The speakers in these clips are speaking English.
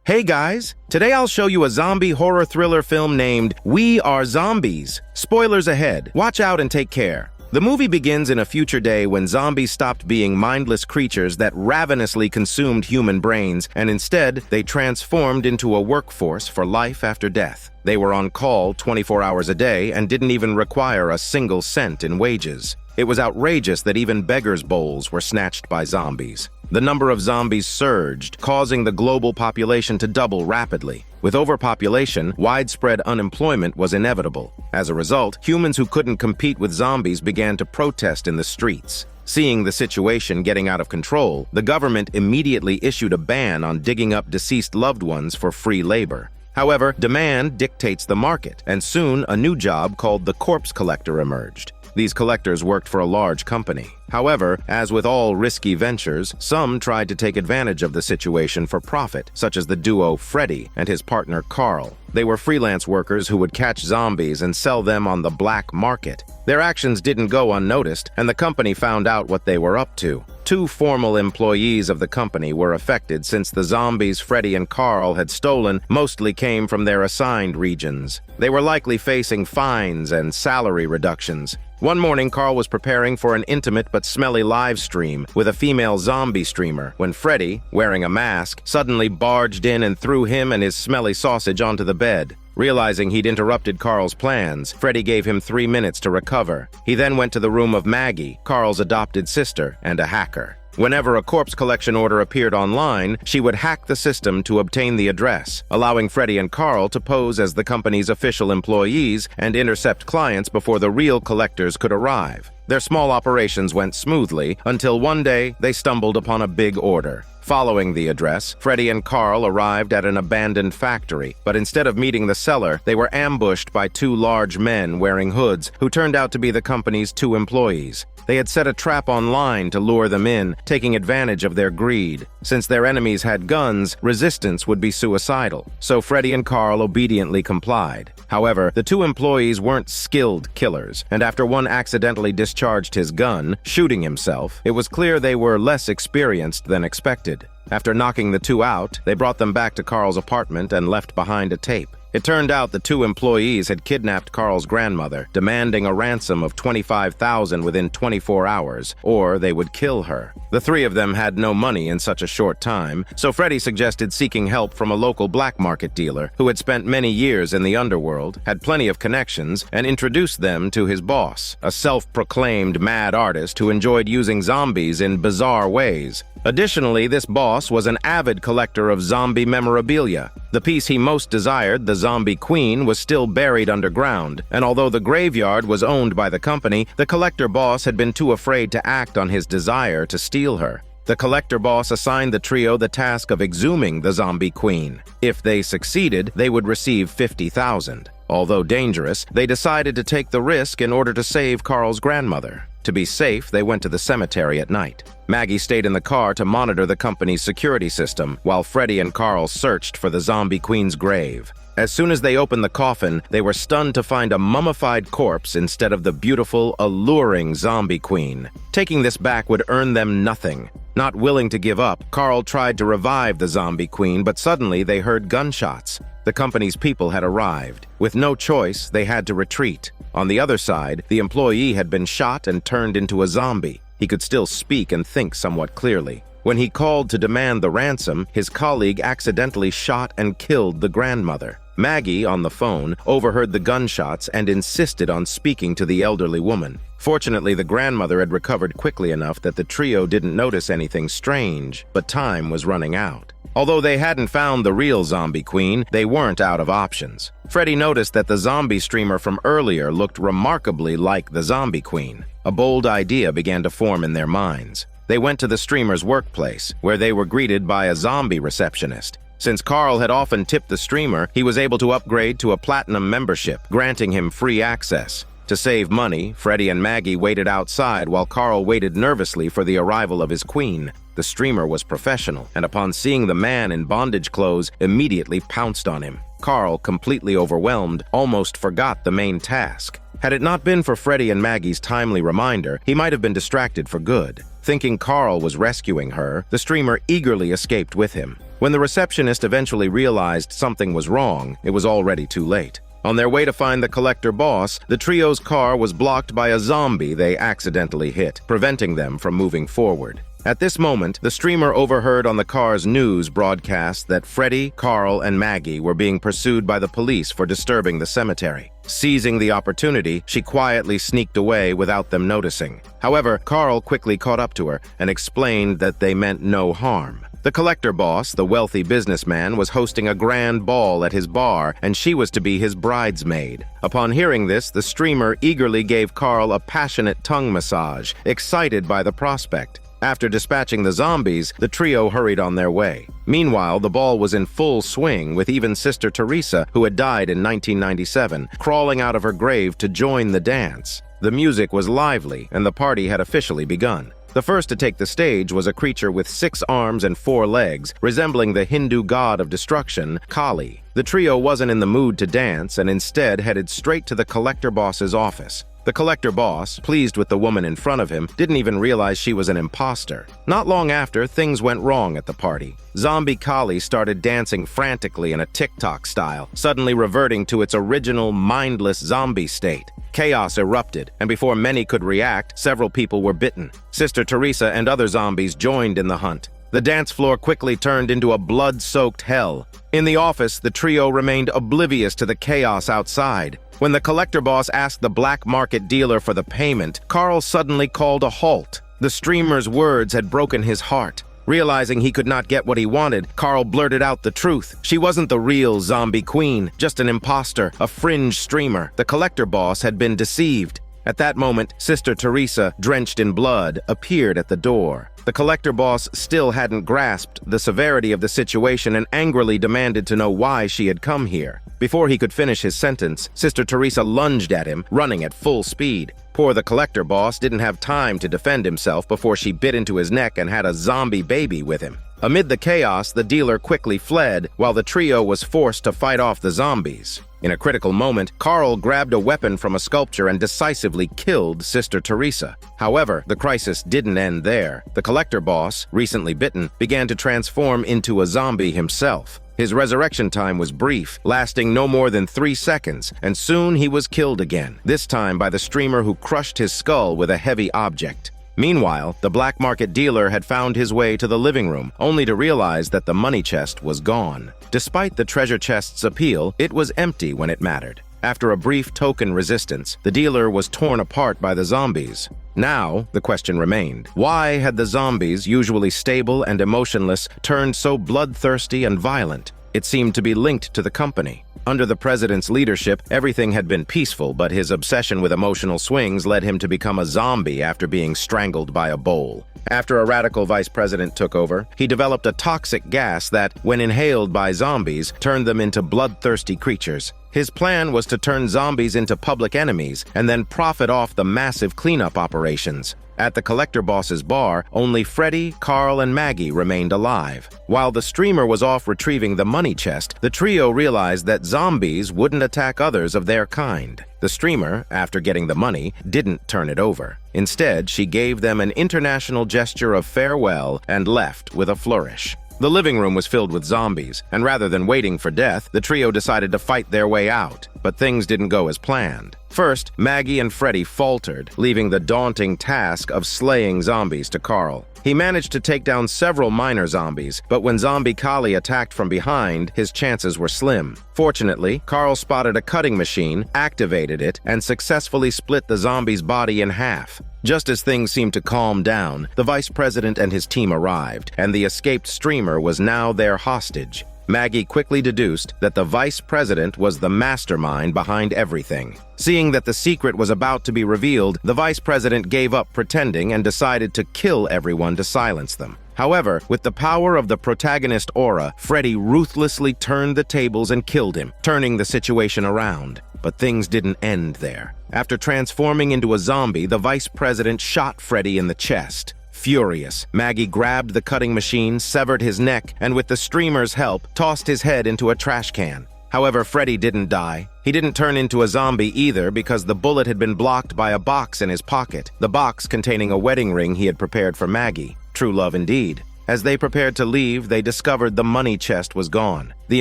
Hey guys, today I'll show you a zombie horror thriller film named We Are Zombies. Spoilers ahead, watch out and take care. The movie begins in a future day when zombies stopped being mindless creatures that ravenously consumed human brains, and instead, they transformed into a workforce for life after death. They were on call 24 hours a day and didn't even require a single cent in wages. It was outrageous that even beggars' bowls were snatched by zombies. The number of zombies surged, causing the global population to double rapidly. With overpopulation, widespread unemployment was inevitable. As a result, humans who couldn't compete with zombies began to protest in the streets. Seeing the situation getting out of control, the government immediately issued a ban on digging up deceased loved ones for free labor. However, demand dictates the market, and soon a new job called the corpse collector emerged. These collectors worked for a large company. However, as with all risky ventures, some tried to take advantage of the situation for profit, such as the duo Freddy and his partner Carl. They were freelance workers who would catch zombies and sell them on the black market. Their actions didn't go unnoticed, and the company found out what they were up to. 2 formal employees of the company were affected since the zombies Freddy and Carl had stolen mostly came from their assigned regions. They were likely facing fines and salary reductions. One morning, Carl was preparing for an intimate but smelly live stream with a female zombie streamer when Freddy, wearing a mask, suddenly barged in and threw him and his smelly sausage onto the bed. Realizing he'd interrupted Carl's plans, Freddy gave him 3 minutes to recover. He then went to the room of Maggie, Carl's adopted sister and a hacker. Whenever a corpse collection order appeared online, she would hack the system to obtain the address, allowing Freddy and Carl to pose as the company's official employees and intercept clients before the real collectors could arrive. Their small operations went smoothly until one day they stumbled upon a big order. Following the address, Freddy and Carl arrived at an abandoned factory, but instead of meeting the seller, they were ambushed by 2 large men wearing hoods who turned out to be the company's 2 employees. They had set a trap online to lure them in, taking advantage of their greed. Since their enemies had guns, resistance would be suicidal, so Freddy and Carl obediently complied. However, the 2 employees weren't skilled killers, and after one accidentally discharged his gun, shooting himself, it was clear they were less experienced than expected. After knocking the 2 out, they brought them back to Carl's apartment and left behind a tape. It turned out the 2 employees had kidnapped Carl's grandmother, demanding a ransom of $25,000 within 24 hours, or they would kill her. The 3 of them had no money in such a short time, so Freddy suggested seeking help from a local black market dealer who had spent many years in the underworld, had plenty of connections, and introduced them to his boss, a self-proclaimed mad artist who enjoyed using zombies in bizarre ways. Additionally, this boss was an avid collector of zombie memorabilia. The piece he most desired, the zombie queen, was still buried underground, and although the graveyard was owned by the company, the collector boss had been too afraid to act on his desire to steal her. The collector boss assigned the trio the task of exhuming the zombie queen. If they succeeded, they would receive $50,000. Although dangerous, they decided to take the risk in order to save Carl's grandmother. To be safe, they went to the cemetery at night. Maggie stayed in the car to monitor the company's security system, while Freddy and Carl searched for the zombie queen's grave. As soon as they opened the coffin, they were stunned to find a mummified corpse instead of the beautiful, alluring zombie queen. Taking this back would earn them nothing. Not willing to give up, Carl tried to revive the zombie queen, but suddenly they heard gunshots. The company's people had arrived. With no choice, they had to retreat. On the other side, the employee had been shot and turned into a zombie. He could still speak and think somewhat clearly. When he called to demand the ransom, his colleague accidentally shot and killed the grandmother. Maggie, on the phone, overheard the gunshots and insisted on speaking to the elderly woman. Fortunately, the grandmother had recovered quickly enough that the trio didn't notice anything strange, but time was running out. Although they hadn't found the real zombie queen, they weren't out of options. Freddy noticed that the zombie streamer from earlier looked remarkably like the zombie queen. A bold idea began to form in their minds. They went to the streamer's workplace, where they were greeted by a zombie receptionist. Since Carl had often tipped the streamer, he was able to upgrade to a platinum membership, granting him free access. To save money, Freddy and Maggie waited outside while Carl waited nervously for the arrival of his queen. The streamer was professional, and upon seeing the man in bondage clothes, immediately pounced on him. Carl, completely overwhelmed, almost forgot the main task. Had it not been for Freddy and Maggie's timely reminder, he might have been distracted for good. Thinking Carl was rescuing her, the streamer eagerly escaped with him. When the receptionist eventually realized something was wrong, it was already too late. On their way to find the collector boss, the trio's car was blocked by a zombie they accidentally hit, preventing them from moving forward. At this moment, the streamer overheard on the car's news broadcast that Freddy, Carl, and Maggie were being pursued by the police for disturbing the cemetery. Seizing the opportunity, she quietly sneaked away without them noticing. However, Carl quickly caught up to her and explained that they meant no harm. The collector boss, the wealthy businessman, was hosting a grand ball at his bar, and she was to be his bridesmaid. Upon hearing this, the streamer eagerly gave Carl a passionate tongue massage, excited by the prospect. After dispatching the zombies, the trio hurried on their way. Meanwhile, the ball was in full swing, with even Sister Teresa, who had died in 1997, crawling out of her grave to join the dance. The music was lively, and the party had officially begun. The first to take the stage was a creature with 6 arms and 4 legs, resembling the Hindu god of destruction, Kali. The trio wasn't in the mood to dance and instead headed straight to the collector boss's office. The collector boss, pleased with the woman in front of him, didn't even realize she was an imposter. Not long after, things went wrong at the party. Zombie Kali started dancing frantically in a TikTok style, suddenly reverting to its original mindless zombie state. Chaos erupted, and before many could react, several people were bitten. Sister Teresa and other zombies joined in the hunt. The dance floor quickly turned into a blood-soaked hell. In the office, the trio remained oblivious to the chaos outside. When the collector boss asked the black market dealer for the payment, Carl suddenly called a halt. The streamer's words had broken his heart. Realizing he could not get what he wanted, Carl blurted out the truth. She wasn't the real zombie queen, just an imposter, a fringe streamer. The collector boss had been deceived. At that moment, Sister Teresa, drenched in blood, appeared at the door. The collector boss still hadn't grasped the severity of the situation and angrily demanded to know why she had come here. Before he could finish his sentence, Sister Teresa lunged at him, running at full speed. Poor the collector boss didn't have time to defend himself before she bit into his neck and had a zombie baby with him. Amid the chaos, the dealer quickly fled, while the trio was forced to fight off the zombies. In a critical moment, Carl grabbed a weapon from a sculpture and decisively killed Sister Teresa. However, the crisis didn't end there. The collector boss, recently bitten, began to transform into a zombie himself. His resurrection time was brief, lasting no more than 3 seconds, and soon he was killed again, this time by the streamer who crushed his skull with a heavy object. Meanwhile, the black market dealer had found his way to the living room, only to realize that the money chest was gone. Despite the treasure chest's appeal, it was empty when it mattered. After a brief token resistance, the dealer was torn apart by the zombies. Now, the question remained. Why had the zombies, usually stable and emotionless, turned so bloodthirsty and violent? It seemed to be linked to the company. Under the president's leadership, everything had been peaceful, but his obsession with emotional swings led him to become a zombie after being strangled by a bowl. After a radical vice president took over, he developed a toxic gas that, when inhaled by zombies, turned them into bloodthirsty creatures. His plan was to turn zombies into public enemies and then profit off the massive cleanup operations. At the collector boss's bar, only Freddy, Carl, and Maggie remained alive. While the streamer was off retrieving the money chest, the trio realized that zombies wouldn't attack others of their kind. The streamer, after getting the money, didn't turn it over. Instead, she gave them an international gesture of farewell and left with a flourish. The living room was filled with zombies, and rather than waiting for death, the trio decided to fight their way out. But things didn't go as planned. First, Maggie and Freddy faltered, leaving the daunting task of slaying zombies to Carl. He managed to take down several minor zombies, but when Zombie Kali attacked from behind, his chances were slim. Fortunately, Carl spotted a cutting machine, activated it, and successfully split the zombie's body in half. Just as things seemed to calm down, the vice president and his team arrived, and the escaped streamer was now their hostage. Maggie quickly deduced that the vice president was the mastermind behind everything. Seeing that the secret was about to be revealed, the vice president gave up pretending and decided to kill everyone to silence them. However, with the power of the protagonist aura, Freddy ruthlessly turned the tables and killed him, turning the situation around. But things didn't end there. After transforming into a zombie, the vice president shot Freddy in the chest. Furious, Maggie grabbed the cutting machine, severed his neck, and with the streamer's help, tossed his head into a trash can. However, Freddy didn't die. He didn't turn into a zombie either because the bullet had been blocked by a box in his pocket, the box containing a wedding ring he had prepared for Maggie. True love indeed. As they prepared to leave, they discovered the money chest was gone. The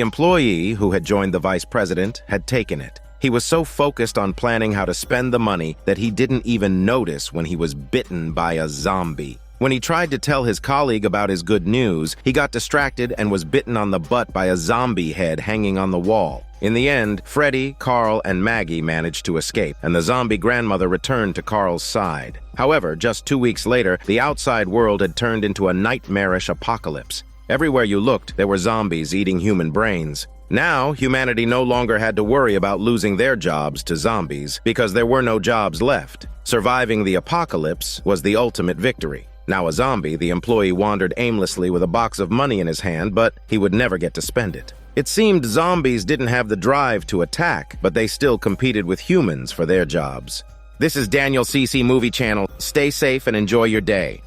employee, who had joined the vice president, had taken it. He was so focused on planning how to spend the money that he didn't even notice when he was bitten by a zombie. When he tried to tell his colleague about his good news, he got distracted and was bitten on the butt by a zombie head hanging on the wall. In the end, Freddy, Carl, and Maggie managed to escape, and the zombie grandmother returned to Carl's side. However, just 2 weeks later, the outside world had turned into a nightmarish apocalypse. Everywhere you looked, there were zombies eating human brains. Now, humanity no longer had to worry about losing their jobs to zombies because there were no jobs left. Surviving the apocalypse was the ultimate victory. Now a zombie, the employee wandered aimlessly with a box of money in his hand, but he would never get to spend it. It seemed zombies didn't have the drive to attack, but they still competed with humans for their jobs. This is Daniel CC Movie Channel. Stay safe and enjoy your day.